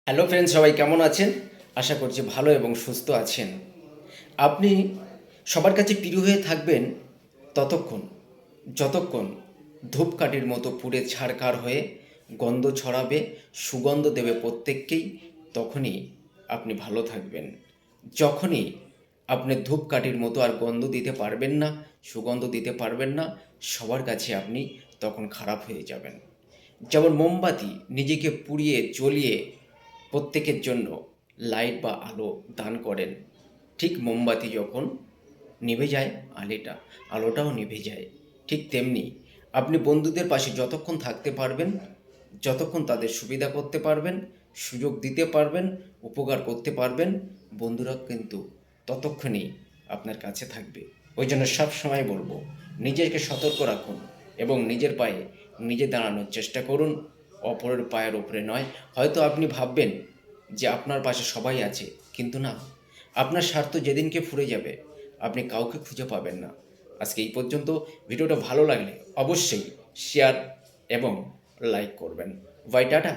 Hello friends, সবাই কেমন আছেন? আশা করছি ভালো এবং সুস্থ আছেন। আপনি সবার কাছে প্রিয় হয়ে থাকবেন ততক্ষণ যতক্ষণ ধূপকাঠির মতো পুড়ে ছারখার হয়ে গন্ধ ছড়াবে, সুগন্ধ দেবে প্রত্যেককেই, তখনই আপনি ভালো থাকবেন। যখনই আপনি ধূপকাঠির মতো আর গন্ধ দিতে পারবেন না, সুগন্ধ দিতে পারবেন না, সবার কাছে আপনি তখন খারাপ হয়ে যাবেন। যেমন মোমবাতি নিজেকে পুড়িয়ে জ্বলিয়ে প্রত্যেকের জন্য লাইট বা আলো দান করেন, ঠিক মোমবাতি যখন নিভে যায় আলোটাও নিভে যায়। ঠিক তেমনি আপনি বন্ধুদের পাশে যতক্ষণ থাকতে পারবেন, যতক্ষণ তাদের সুবিধা করতে পারবেন, সুযোগ দিতে পারবেন, উপকার করতে পারবেন, বন্ধুরা কিন্তু ততক্ষণই আপনার কাছে থাকবে। ওই জন্য সবসময় বলবো, নিজেকে সতর্ক রাখুন এবং নিজের পায়ে নিজে দাঁড়ানোর চেষ্টা করুন, অপরের পায়ের ওপরে নয়। হয়তো আপনি ভাববেন যে আপনার পাশে সবাই আছে, কিন্তু না, আপনার স্বার্থ যেদিনকে ফুরে যাবে আপনি কাউকে খুঁজে পাবেন না। আজকে এই পর্যন্ত। ভিডিওটা ভালো লাগলে অবশ্যই শেয়ার এবং লাইক করবেন। Bye, tata.